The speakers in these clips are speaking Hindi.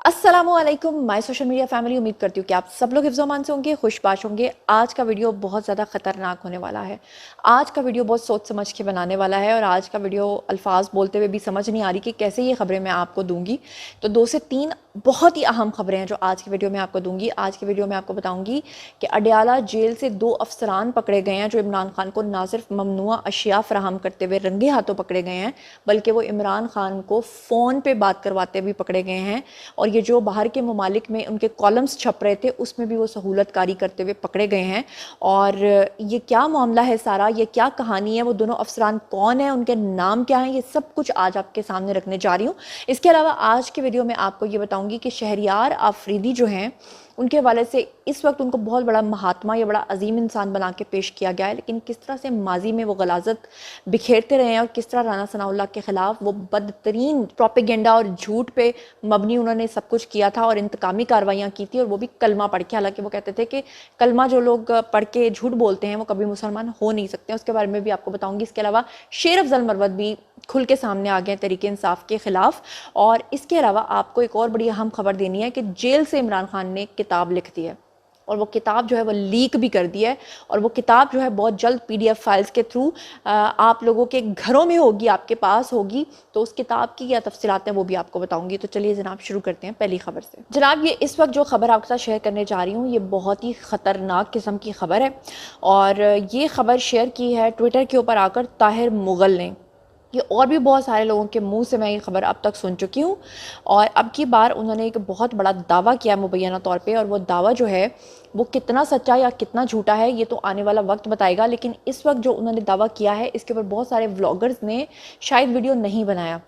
अस्सलामुअलैकुम माय सोशल मीडिया फैमिली। उम्मीद करती हूँ कि आप सब लोग हिफ्ज़-ओ-अमान से होंगे, खुशबाश होंगे। आज का वीडियो बहुत ज़्यादा ख़तरनाक होने वाला है। आज का वीडियो बहुत सोच समझ के बनाने वाला है और आज का वीडियो अल्फाज बोलते हुए भी समझ नहीं आ रही कि कैसे ये खबरें मैं आपको दूंगी। तो 2 से 3 बहुत ही अहम खबरें हैं जो आज की वीडियो में आपको दूंगी। आज की वीडियो में आपको बताऊंगी कि अडयाला जेल से 2 अफसरान पकड़े गए हैं जो इमरान खान को ना सिर्फ ममनुआ अशिया फराहम करते हुए रंगे हाथों पकड़े गए हैं, बल्कि वो इमरान खान को फ़ोन पे बात करवाते भी पकड़े गए हैं। और ये जो बाहर के ममालिक में उनके कॉलम्स छप रहे थे उसमें भी वो सहूलतकारी करते हुए पकड़े गए हैं। और ये क्या मामला है सारा, ये क्या कहानी है, वो दोनों अफसरान कौन है, उनके नाम क्या हैं, ये सब कुछ आज आपके सामने रखने जा रही हूँ। इसके अलावा आज के वीडियो में आपको ये बताऊंगी कि शहरियार आफरीदी जो हैं उनके हवाले से इस वक्त उनको बहुत बड़ा महात्मा या बड़ा अजीम इंसान बना के पेश किया गया है, लेकिन किस तरह से माजी में वो गलाजत बिखेरते रहे हैं और किस तरह राना सनाउल्लाह के ख़िलाफ़ वो बदतरीन प्रोपेगेंडा और झूठ पे मबनी उन्होंने सब कुछ किया था और इंतकामी कार्रवाइयाँ की थी, और वो भी कलमा पढ़ के। हालांकि वो कहते थे कि कलमा जो लोग पढ़ के झूठ बोलते हैं वो कभी मुसलमान हो नहीं सकते। उसके बारे में भी आपको बताऊंगी। इसके अलावा शेर अफजल मरवत भी खुल के सामने आ गए तहरीक इंसाफ के खिलाफ। और इसके अलावा आपको एक और बड़ी अहम खबर देनी है कि जेल से इमरान खान ने किताब लिख दी है और वो किताब जो है वो लीक भी कर दी है। और वो किताब जो है बहुत जल्द PDF फाइल्स के थ्रू आप लोगों के घरों में होगी, आपके पास होगी। तो उस किताब की क्या तफसीलात हैं वो भी आपको बताऊंगी। तो चलिए जनाब शुरू करते हैं पहली खबर से। जनाब ये इस वक्त जो खबर आपके साथ शेयर करने जा रही हूँ ये बहुत ही ख़तरनाक किस्म की खबर है और ये खबर शेयर की है ट्विटर के ऊपर आकर ताहिर मुगल ने। ये और भी बहुत सारे लोगों के मुंह से मैं ये खबर अब तक सुन चुकी हूँ और अब की बार उन्होंने एक बहुत बड़ा दावा किया मुबैना तौर पे, और वो दावा जो है वो कितना सच्चा या कितना झूठा है ये तो आने वाला वक्त बताएगा। लेकिन इस वक्त जो उन्होंने दावा किया है इसके ऊपर बहुत सारे व्लॉगर्स ने शायद वीडियो नहीं बनाया,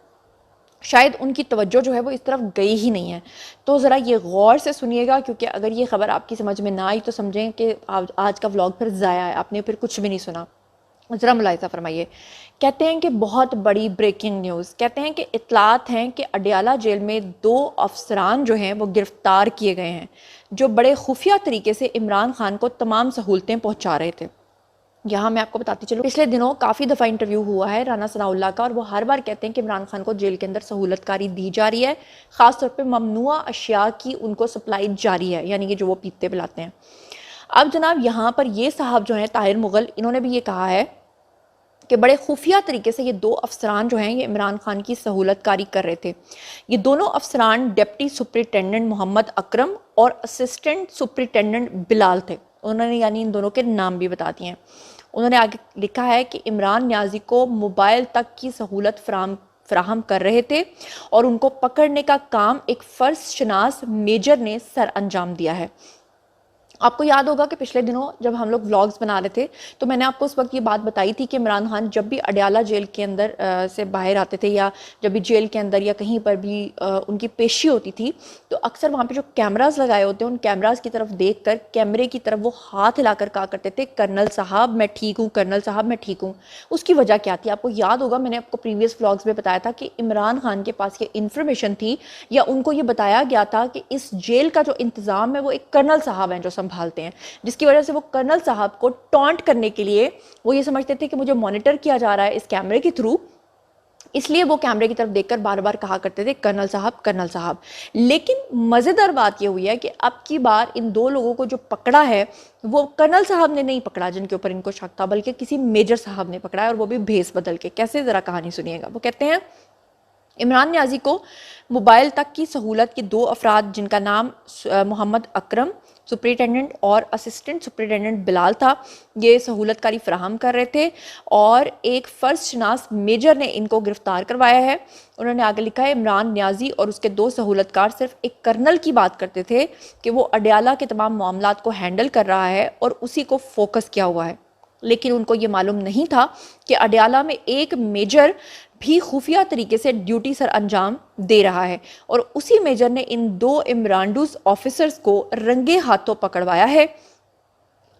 शायद उनकी तवज्जो जो है वो इस तरफ गई ही नहीं है। तो ज़रा ये गौर से सुनिएगा, क्योंकि अगर ये खबर आपकी समझ में ना आई तो समझें कि आज का व्लॉग फिर ज़ाया है, आपने फिर कुछ भी नहीं सुना। ज़रा मुलाहिज़ा फरमाइए। कहते हैं कि बहुत बड़ी ब्रेकिंग न्यूज़, कहते हैं कि इतलात हैं कि अडयाला जेल में 2 अफसरान जो हैं वो गिरफ़्तार किए गए हैं जो बड़े खुफिया तरीके से इमरान खान को तमाम सहूलतें पहुंचा रहे थे। यहाँ मैं आपको बताती चलूँ, पिछले दिनों काफ़ी दफ़ा इंटरव्यू हुआ है राना सनाउल्लाह का और वो हर बार कहते हैं कि इमरान खान को जेल के अंदर सहूलतकारी दी जा रही है, ख़ासतौर पर ममनुआ अशिया की उनको सप्लाई जारी है, यानी कि जो वो पीते पिलाते हैं। अब जनाब यहाँ पर ये साहब जो हैं ताहिर मुगल, इन्होंने भी ये कहा है कि बड़े खुफिया तरीके से ये 2 अफसरान जो हैं ये इमरान खान की सहूलतकारी कर रहे थे। ये दोनों अफसरान डिप्टी सुपरिटेंडेंट मोहम्मद अकरम और असिस्टेंट सुपरिटेंडेंट बिलाल थे। उन्होंने यानी इन दोनों के नाम भी बता दिए हैं। उन्होंने आगे लिखा है कि इमरान न्याजी को मोबाइल तक की सहूलत फराहम कर रहे थे और उनको पकड़ने का काम एक फ़र्ज शनास मेजर ने सर अंजाम दिया है। आपको याद होगा कि पिछले दिनों जब हम लोग व्लॉग्स बना रहे थे तो मैंने आपको उस वक्त ये बात बताई थी कि इमरान खान जब भी अडयाला जेल के अंदर से बाहर आते थे या जब भी जेल के अंदर या कहीं पर भी उनकी पेशी होती थी तो अक्सर वहाँ पे जो कैमरास लगाए होते हैं उन कैमरास की तरफ देखकर कैमरे की तरफ वो हाथ हिलाकर कहा करते थे, कर्नल साहब मैं ठीक हूँ, कर्नल साहब मैं ठीक हूँ। उसकी वजह क्या थी आपको याद होगा, मैंने आपको प्रीवियस व्लॉग्स में बताया था कि इमरान खान के पास ये इन्फॉर्मेशन थी या उनको ये बताया गया था कि इस जेल का जो इंतज़ाम है वो एक कर्नल साहब हैं जो संभालते हैं, जिसकी वजह से वो कर्नल साहब को टॉन्ट करने के लिए वो ये समझते थे कि मुझे मॉनिटर किया जा रहा है इस कैमरे के थ्रू, इसलिए वो कैमरे की तरफ देखकर बार बार कहा करते थे कर्नल साहब, कर्नल साहब। लेकिन मज़ेदार बात ये हुई है कि अब की बार इन 2 लोगों को जो पकड़ा है वो कर्नल साहब ने नहीं पकड़ा जिनके ऊपर इनको शक था, बल्कि किसी मेजर साहब ने पकड़ा है, और वो भी भेस बदल के। कैसे, ज़रा कहानी सुनिएगा। वो कहते हैं इमरान न्याजी को मोबाइल तक की सहूलत के 2 अफराद जिनका नाम मोहम्मद अकरम सुपरिटेंडेंट और असिस्टेंट सुपरिटेंडेंट बिलाल था, ये सहूलतकारी फराहम कर रहे थे और एक फ़र्ज शनास मेजर ने इनको गिरफ्तार करवाया है। उन्होंने आगे लिखा है इमरान न्याजी और उसके 2 सहूलतकार सिर्फ एक कर्नल की बात करते थे कि वो अडयाला के तमाम मामलात को हैंडल कर रहा है और उसी को फोकस किया हुआ है, लेकिन उनको ये मालूम नहीं था कि अडयाला में एक मेजर भी खुफिया तरीके से ड्यूटी सर अंजाम दे रहा है और उसी मेजर ने इन 2 इमरानडूज ऑफिसर्स को रंगे हाथों पकड़वाया है।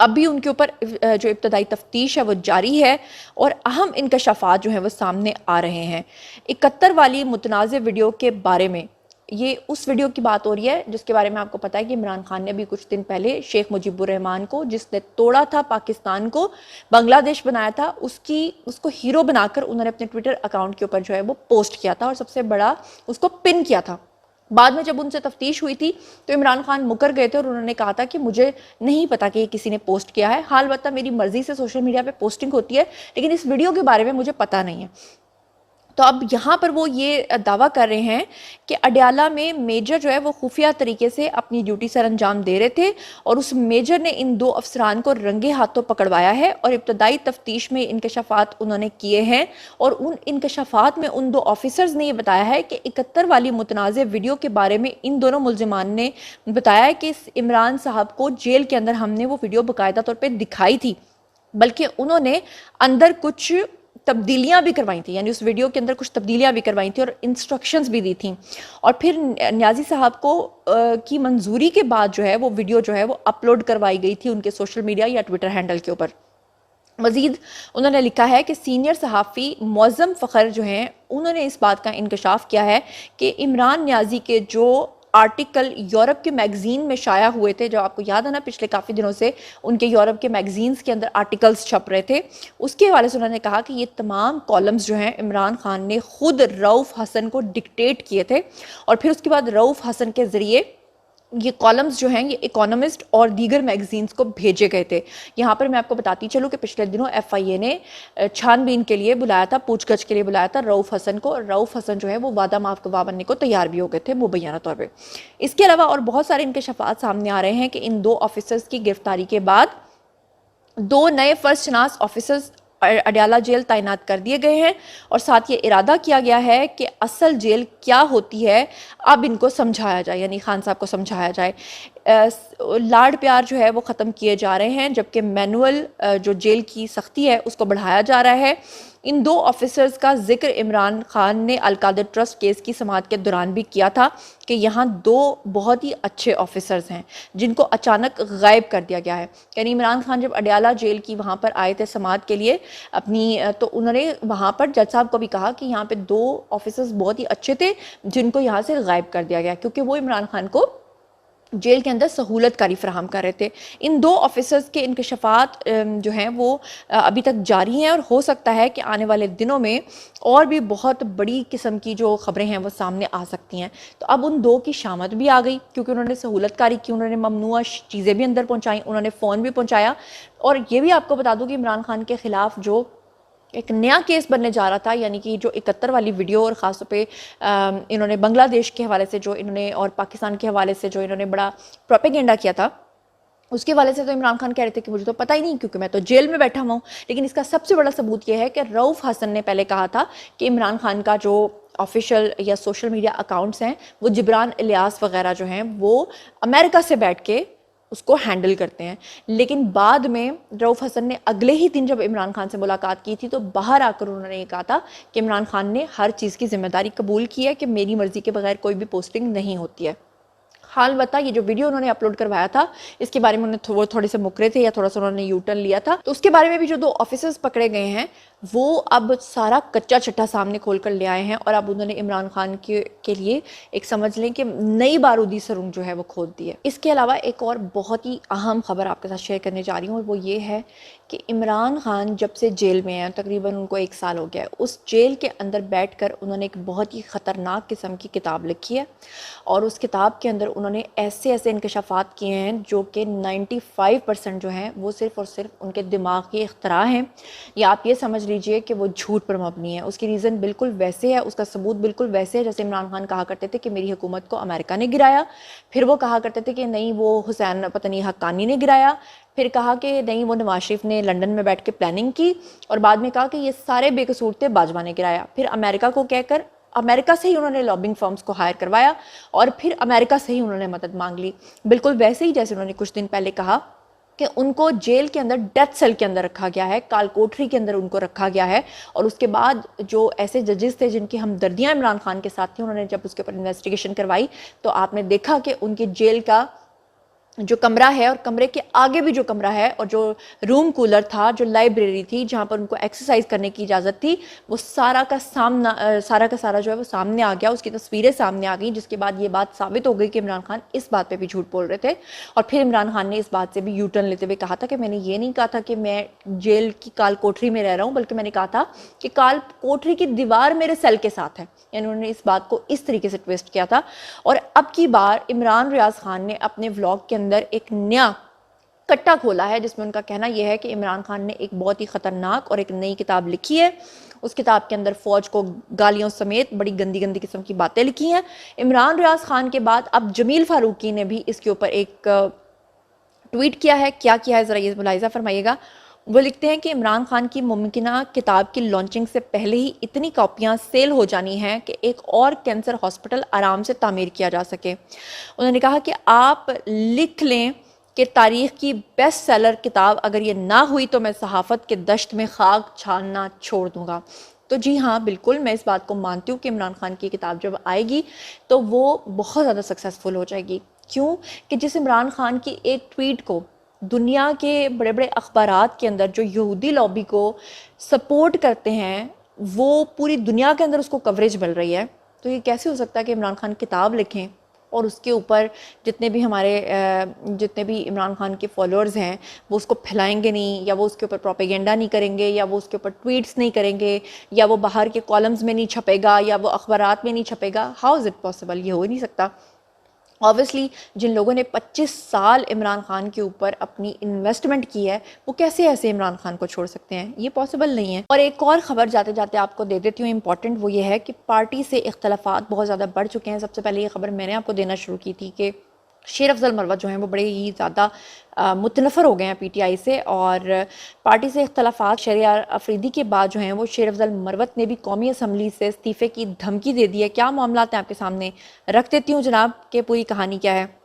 अभी उनके ऊपर जो इब्तदाई तफ्तीश है वो जारी है और अहम इंकशाफात जो हैं वो सामने आ रहे हैं। 71 वाली मुतनाज़ वीडियो के बारे में, ये उस वीडियो की बात हो रही है जिसके बारे में आपको पता है कि इमरान खान ने अभी कुछ दिन पहले शेख मुजीबुर रहमान को, जिसने तोड़ा था पाकिस्तान को, बांग्लादेश बनाया था, उसको हीरो बनाकर उन्होंने अपने ट्विटर अकाउंट के ऊपर जो है वो पोस्ट किया था और सबसे बड़ा उसको पिन किया था। बाद में जब उनसे तफ्तीश हुई थी तो इमरान खान मुकर गए थे और उन्होंने कहा था कि मुझे नहीं पता कि ये किसी ने पोस्ट किया है, हाल बता मेरी मर्जी से सोशल मीडिया पे पोस्टिंग होती है, लेकिन इस वीडियो के बारे में मुझे पता नहीं है। तो अब यहाँ पर वो ये दावा कर रहे हैं कि अडयाला में मेजर जो है वो खुफिया तरीके से अपनी ड्यूटी सर अंजाम दे रहे थे और उस मेजर ने इन 2 अफसरान को रंगे हाथों पकड़वाया है और इब्तदाई तफ्तीश में इंकशाफात उन्होंने किए हैं। और उन इंकशाफात में उन 2 ऑफिसर्स ने ये बताया है कि 71 वाली मुतनाज़ वीडियो के बारे में इन दोनों मुलजिमान ने बताया है कि इमरान साहब को जेल के अंदर हमने वो वीडियो बाकायदा तौर पर दिखाई थी, बल्कि उन्होंने अंदर कुछ तब्दीलियां भी करवाई थी, यानी उस वीडियो के अंदर कुछ तब्दीलियां भी करवाई थी और इंस्ट्रक्शंस भी दी थी। और फिर न्याजी साहब को की मंजूरी के बाद जो है वो वीडियो जो है वो अपलोड करवाई गई थी उनके सोशल मीडिया या ट्विटर हैंडल के ऊपर। मजीद उन्होंने लिखा है कि सीनियर सहाफ़ी मौज़म फ़खर जो हैं उन्होंने इस बात का इंकशाफ किया है कि इमरान न्याजी के जो आर्टिकल यूरोप के मैगज़ीन में शाया हुए थे, जो आपको याद है ना पिछले काफ़ी दिनों से उनके यूरोप के मैगज़ीन्स के अंदर आर्टिकल्स छप रहे थे, उसके हवाले से उन्होंने कहा कि ये तमाम कॉलम्स जो हैं इमरान खान ने खुद रऊफ़ हसन को डिक्टेट किए थे और फिर उसके बाद रऊफ़ हसन के ज़रिए ये कॉलम्स जो हैं ये इकोनॉमिस्ट और दीगर मैगजीन्स को भेजे गए थे। यहाँ पर मैं आपको बताती चलूँ कि पिछले दिनों FIA ने छानबीन के लिए बुलाया था, पूछगछ के लिए बुलाया था रऊफ़ हसन को, और रऊफ़ हसन जो है वो वादा माफ गवाह बनने को तैयार भी हो गए थे मुबैना तौर पर। इसके अलावा और बहुत सारे इंकशाफात सामने आ रहे हैं कि इन 2 ऑफिसर्स की गिरफ्तारी के बाद 2 नए फर्स्ट शनास ऑफिसर्स अडयाला जेल तैनात कर दिए गए हैं और साथ ये इरादा किया गया है कि असल जेल क्या होती है अब इनको समझाया जाए, यानी खान साहब को समझाया जाए। लाड प्यार जो है वो ख़त्म किए जा रहे हैं, जबकि मैनुअल जो जेल की सख्ती है उसको बढ़ाया जा रहा है। इन 2 ऑफिसर्स का जिक्र इमरान खान ने अलकादर ट्रस्ट केस की समाअत के दौरान भी किया था कि यहाँ 2 बहुत ही अच्छे ऑफिसर्स हैं जिनको अचानक गायब कर दिया गया है। यानी इमरान खान जब अडयाला जेल की वहाँ पर आए थे समाअत के लिए अपनी, तो उन्होंने वहाँ पर जज साहब को भी कहा कि यहाँ पे 2 ऑफिसर्स बहुत ही अच्छे थे जिनको यहाँ से गायब कर दिया गया, क्योंकि वो इमरान खान को जेल के अंदर सहूलतकारी फराहम कर रहे थे। इन 2 ऑफिसर्स के इंकशाफात जो हैं वो अभी तक जारी हैं और हो सकता है कि आने वाले दिनों में और भी बहुत बड़ी किस्म की जो ख़बरें हैं वो सामने आ सकती हैं। तो अब उन 2 की शामत भी आ गई क्योंकि उन्होंने सहूलतकारी की, उन्होंने ममनुआ चीज़ें भी अंदर पहुँचाई, उन्होंने फ़ोन भी पहुँचाया। और ये भी आपको बता दूँ कि इमरान खान के ख़िलाफ़ जो एक नया केस बनने जा रहा था, यानी कि जो 71 वाली वीडियो और ख़ास तौर पे इन्होंने बांग्लादेश के हवाले से जो इन्होंने और पाकिस्तान के हवाले से जो इन्होंने बड़ा प्रोपेगेंडा किया था, उसके हवाले से तो इमरान खान कह रहे थे कि मुझे तो पता ही नहीं क्योंकि मैं तो जेल में बैठा हुआ हूँ। लेकिन इसका सबसे बड़ा सबूत यह है कि रऊफ़ हसन ने पहले कहा था कि इमरान खान का जो ऑफिशियल या सोशल मीडिया अकाउंट्स हैं वो जिब्रान इलियास वगैरह जो हैं वो अमेरिका से बैठ के उसको हैंडल करते हैं। लेकिन बाद में रऊफ़ हसन ने अगले ही दिन जब इमरान खान से मुलाकात की थी तो बाहर आकर उन्होंने ये कहा था कि इमरान खान ने हर चीज़ की जिम्मेदारी कबूल की है कि मेरी मर्ज़ी के बगैर कोई भी पोस्टिंग नहीं होती है। हाल बता ये जो वीडियो उन्होंने अपलोड करवाया था इसके बारे में उन्होंने थोड़े से मुकरे थे या थोड़ा सा उन्होंने यू टर्न लिया था, तो उसके बारे में भी जो 2 ऑफिसर्स पकड़े गए हैं वो अब सारा कच्चा छट्टा सामने खोल कर ले आए हैं और अब उन्होंने इमरान खान के लिए एक समझ लें कि नई बारूदी सुरंग जो है वो खोद दी है। इसके अलावा एक और बहुत ही अहम खबर आपके साथ शेयर करने जा रही हूँ और वो ये है कि इमरान खान जब से जेल में हैं, तकरीबन उनको 1 साल हो गया है, उस जेल के अंदर बैठकर उन्होंने एक बहुत ही ख़तरनाक किस्म की किताब लिखी है और उस किताब के अंदर उन्होंने ऐसे ऐसे इंकशाफात किए हैं जो कि 95% जो हैं वो सिर्फ़ और सिर्फ उनके दिमाग के इख्तरा हैं, या आप ये समझ लीजिए कि वो झूठ पर मबनी है। उसकी रीज़न बिल्कुल वैसे है, उसका सबूत बिल्कुल वैसे है जैसे इमरान खान कहा करते थे कि मेरी हुकूमत को अमेरिका ने गिराया, फिर वो कहा करते थे कि नहीं वो हुसैन पता नहीं हक्कानी ने गिराया, फिर कहा कि नहीं वो नवाज शरीफ ने लंदन में बैठ के प्लानिंग की, और बाद में कहा कि ये सारे बेकसूर थे बाजवा ने गिराया। फिर अमेरिका को कहकर अमेरिका से ही उन्होंने लॉबिंग फर्म्स को हायर करवाया और फिर अमेरिका से ही उन्होंने मदद मांग ली। बिल्कुल वैसे ही जैसे उन्होंने कुछ दिन पहले कहा कि उनको जेल के अंदर डेथ सेल के अंदर रखा गया है, काल कोठरी के अंदर उनको रखा गया है, और उसके बाद जो ऐसे जजेस थे जिनकी हमदर्दियाँ इमरान खान के साथ थी, उन्होंने जब उसके ऊपर इन्वेस्टिगेशन करवाई तो आपने देखा कि उनकी जेल का जो कमरा है और कमरे के आगे भी जो कमरा है और जो रूम कूलर था, जो लाइब्रेरी थी जहाँ पर उनको एक्सरसाइज करने की इजाज़त थी, वो सारा का सारा जो है वो सामने आ गया, उसकी तस्वीरें सामने आ गई, जिसके बाद ये बात साबित हो गई कि इमरान खान इस बात पे भी झूठ बोल रहे थे। और फिर इमरान खान ने इस बात से भी यू टर्न लेते हुए कहा था कि मैंने ये नहीं कहा था कि मैं जेल की काल कोठरी में रह रहा हूँ, बल्कि मैंने कहा था कि काल कोठरी की दीवार मेरे सेल के साथ है। यानी उन्होंने इस बात को इस तरीके से ट्विस्ट किया था। और अब की बार इमरान रियाज खान ने अपने व्लॉग के अंदर एक नया कट्टा खोला है, जिसमें उनका कहना यह है कि इमरान खान ने एक बहुत ही खतरनाक और एक नई किताब लिखी है। उस किताब के अंदर फौज को गालियों समेत बड़ी गंदी गंदी किस्म की बातें लिखी हैं। इमरान रियाज खान के बाद अब जमील फारूकी ने भी इसके ऊपर एक ट्वीट किया है। क्या किया है ज़रा ये मुलाहिजा फरमाइएगा। वो लिखते हैं कि इमरान खान की मुमकिना किताब की लॉन्चिंग से पहले ही इतनी कॉपियाँ सेल हो जानी हैं कि एक और कैंसर हॉस्पिटल आराम से तामीर किया जा सके। उन्होंने कहा कि आप लिख लें कि तारीख़ की बेस्ट सेलर किताब अगर ये ना हुई तो मैं सहाफ़त के दश्त में खाक छानना छोड़ दूँगा। तो जी हाँ, बिल्कुल मैं इस बात को मानती हूँ कि इमरान खान की किताब जब आएगी तो वो बहुत ज़्यादा सक्सेसफुल हो जाएगी। क्यों कि जिस इमरान खान की एक ट्वीट को दुनिया के बड़े बड़े अखबारात के अंदर जो यहूदी लॉबी को सपोर्ट करते हैं, वो पूरी दुनिया के अंदर उसको कवरेज मिल रही है। तो ये कैसे हो सकता है कि इमरान खान किताब लिखें और उसके ऊपर जितने भी इमरान खान के फॉलोअर्स हैं वो उसको फैलाएंगे नहीं, या वो उसके ऊपर प्रोपेगेंडा नहीं करेंगे, या वो उसके ऊपर ट्वीट्स नहीं करेंगे, या वो बाहर के कॉलम्स में नहीं छपेगा, या वो अखबारात में नहीं छपेगा। How is it possible? ये हो ही नहीं सकता। ऑब्वियसली जिन लोगों ने 25 साल इमरान खान के ऊपर अपनी इन्वेस्टमेंट की है, वो कैसे ऐसे इमरान खान को छोड़ सकते हैं? ये पॉसिबल नहीं है। और एक और ख़बर जाते जाते आपको दे देती हूँ इंपॉर्टेंट, वो ये है कि पार्टी से इख्तलाफात बहुत ज़्यादा बढ़ चुके हैं। सबसे पहले ये खबर मैंने आपको देना शुरू की थी कि शेर अफजल मरवत जो हैं वो बड़े ही ज़्यादा मुतनफ़र हो गए हैं पीटीआई से, और पार्टी से इख्तलाफात शहरियार अफरीदी के बाद जो हैं वो शेर अफजल मरवत ने भी कौमी असम्बली से इस्तीफ़े की धमकी दे दी है। क्या मामला हैं आपके सामने रख देती हूँ जनाब कि पूरी कहानी क्या है।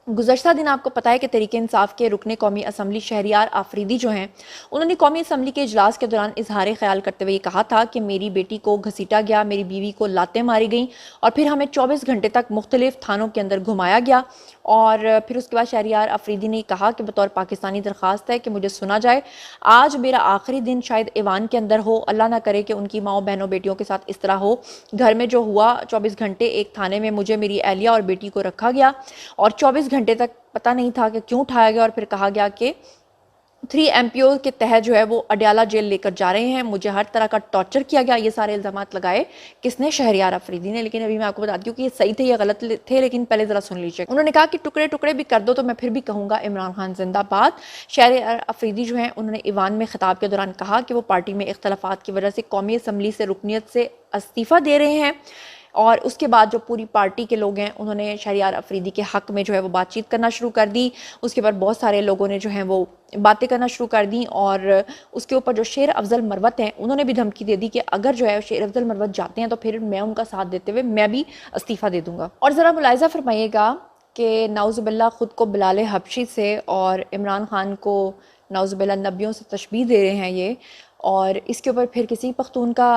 गुज़श्ता दिन आपको पता है कि तहरीक इंसाफ के रुकने कौमी असम्बली शहरियार आफरीदी जो हैं, उन्होंने कौमी असम्बली के इजलास के दौरान इजहार ख्याल करते हुए कहा था कि मेरी बेटी को घसीटा गया, मेरी बीवी को लातें मारी गई और फिर हमें 24 घंटे तक मुख्तलिफ थानों के अंदर घुमाया गया। और फिर उसके बाद शहरियार आफरीदी ने कहा कि बतौर पाकिस्तानी दरख्वास्त है कि मुझे सुना जाए। आज मेरा आखिरी दिन शायद ईवान के अंदर हो, अल्लाह ना करे कि उनकी माओ बहनों बेटियों के साथ इस तरह हो। घर में जो हुआ, 24 घंटे एक थाने में मुझे, मेरी अहलिया और बेटी को रखा गया और 24 घंटे तक पता नहीं था कि क्यों उठाया गया, और फिर कहा गया कि 3 MPO के तहत जो है वो अडयाला जेल लेकर जा रहे हैं। मुझे हर तरह का टॉर्चर किया गया। ये सारे इल्ज़ामात लगाए किसने? शहरियार अफरीदी ने। लेकिन अभी मैं आपको बताती हूँ कि ये सही थे या गलत थे, लेकिन पहले ज़रा सुन लीजिए। उन्होंने कहा कि टुकड़े टुकड़े भी कर दो तो मैं फिर भी कहूँगा इमरान खान जिंदाबाद। शहरियार अफरीदी जो हैं उन्होंने ईवान में खिताब के दौरान कहा कि वो पार्टी में इख्तलाफात की वजह से कौमी असम्बली से रुकनीत से इस्तीफ़ा दे रहे हैं। और उसके बाद जो पूरी पार्टी के लोग हैं उन्होंने शहरियार अफरीदी के हक़ में जो है वो बातचीत करना शुरू कर दी। उसके बाद बहुत सारे लोगों ने जो है वो बातें करना शुरू कर दी, और उसके ऊपर जो शेर अफजल मरवत हैं उन्होंने भी धमकी दे दी कि अगर जो है शेर अफजल मरवत जाते हैं तो फिर मैं उनका साथ देते हुए मैं भी इस्तीफ़ा दे दूँगा। और ज़रा मुलाहिज़ा फरमाइएगा कि नाउज़ुबिल्लाह ख़ुद को बिलाल हबशी से और इमरान खान को नाउज़ुबिल्लाह नबियों से तशबीह दे रहे हैं ये, और इसके ऊपर फिर किसी पख्तून का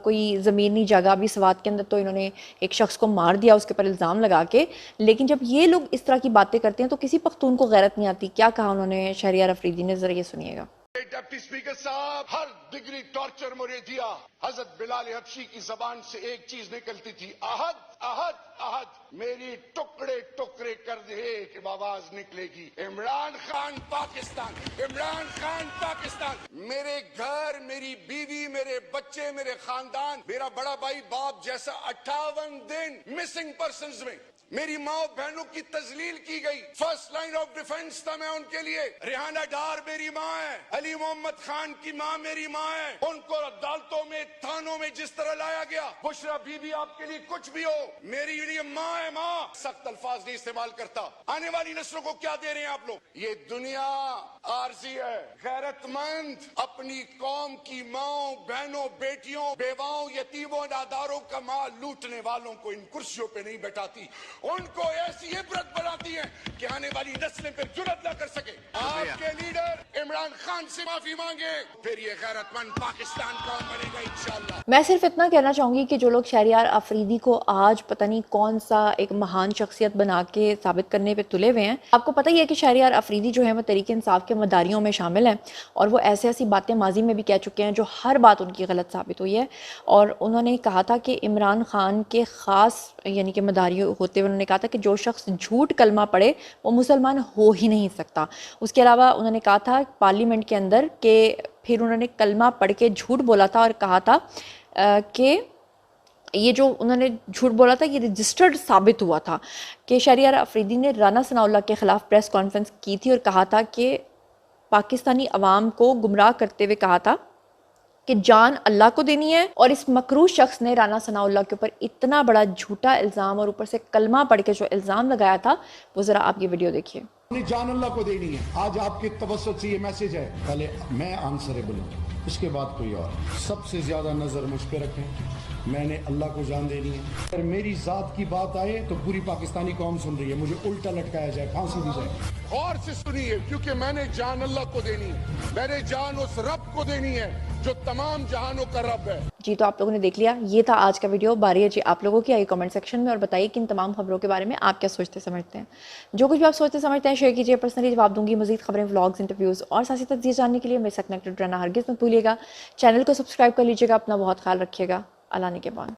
कोई ज़मीनी जगह भी सवात के अंदर तो इन्होंने एक शख्स को मार दिया उसके ऊपर इल्ज़ाम लगा के। लेकिन जब ये लोग इस तरह की बातें करते हैं तो किसी पख्तून को गैरत नहीं आती। क्या कहा उन्होंने शहरियार अफरीदी ने, ज़रा ये सुनिएगा। डिप्टी स्पीकर साहब, हर डिग्री टॉर्चर मुझे दिया। हजरत बिलाल हबशी की जबान से एक चीज निकलती थी, अहद अहद अहद। मेरी टुकड़े टुकड़े कर दे कि आवाज निकलेगी, इमरान खान पाकिस्तान, इमरान खान पाकिस्तान। मेरे घर, मेरी बीवी, मेरे बच्चे, मेरे खानदान, मेरा बड़ा भाई बाप जैसा 58 दिन मिसिंग पर्सन्स में मेरी माँ बहनों की तजलील की गई। फर्स्ट लाइन ऑफ डिफेंस था मैं उनके लिए। रिहाना डार मेरी माँ है, अली मोहम्मद खान की माँ मेरी माँ है। उनको अदालतों में, थानों में जिस तरह लाया गया, बुशरा बीबी आपके लिए कुछ भी हो, मेरी लिए माँ है माँ। सख्त अल्फाज नहीं इस्तेमाल करता। आने वाली नस्लों को क्या दे रहे हैं आप लोग? ये दुनिया आरजी है। गैरतमंद अपनी कौम की माओ बहनों बेटियों बेवाओं यतीमों नादारों का माल लूटने वालों को इन कुर्सियों पे नहीं बैठाती, उनको ऐसी इबरत बनाती है कि आने वाली नस्लें फिर जुर्रत ना कर सके। आपके लीडर इमरान खान से माफी मांगे, फिर ये गैरतमंद पाकिस्तान कौन बनेगा इंशाल्लाह। मैं सिर्फ इतना कहना चाहूँगी कि जो लोग शहरियार अफरीदी को आज पता नहीं कौन सा एक महान शख्सियत बना के साबित करने पे तुले हुए हैं, आपको पता ही है कि शहरियार अफरीदी जो है वो तहरीक इंसाफ के मदारियों में शामिल हैं और वो ऐसी ऐसी बातें माजी में भी कह चुके हैं जो हर बात उनकी गलत साबित हुई है। और उन्होंने कहा था कि इमरान खान के ख़ास यानी कि मदारी होते हुए उन्होंने कहा था कि जो शख्स झूठ कलमा पढ़े वो मुसलमान हो ही नहीं सकता। उसके अलावा उन्होंने कहा था पार्लियामेंट के अंदर कि फिर उन्होंने कलमा पढ़ के झूठ बोला था और कहा था कि ये जो उन्होंने झूठ बोला था ये रजिस्टर्ड साबित हुआ था कि शहरियार अफरीदी ने राना सनाउल्लाह के ख़िलाफ़ प्रेस कॉन्फ्रेंस की थी और कहा था कि पाकिस्तानी अवाम को गुमराह करते हुए कहा था कि जान अल्लाह को देनी है। और इस मकरूह शख्स ने राना सनाउल्लाह के ऊपर इतना बड़ा झूठा इल्ज़ाम और ऊपर से कलमा पढ़ के जो इल्ज़ाम लगाया था वो ज़रा आप ये वीडियो देखिए। जान अल्लाह को देनी है। आज आपके तवज्जुह से ये मैसेज है, पहले मैं आंसरेबल हूँ, उसके बाद कोई और। सबसे ज्यादा नजर मुझ पे रखें, मैंने अल्लाह को जान देनी है। अगर मेरी जात की बात आए तो पूरी पाकिस्तानी कौम सुन रही है, मुझे उल्टा लटकाया जाए, फांसी दी जाए। और से सुनिए, क्योंकि मैंने जान अल्लाह को देनी है, मैंने जान उस रब को देनी है जो तमाम जहानों का रब है। जी तो आप लोगों ने देख लिया, ये था आज का वीडियो। बारी है जी आप लोगों की, आइए कमेंट सेक्शन में और बताइए कि इन तमाम खबरों के बारे में आप क्या सोचते समझते हैं। जो कुछ भी आप सोचते समझते हैं शेयर कीजिए, पर्सनली जवाब दूंगी। मजीद खबरें, व्लॉग्स, इंटरव्यूज़ और साथ ही तज्जिए जानने के लिए मेरे साथ कनेक्टेड रहना हरगिज़ मत भूलिएगा। चैनल को सब्सक्राइब कर लीजिएगा। अपना बहुत ख्याल रखिएगा। अल्लाह ने के बाद।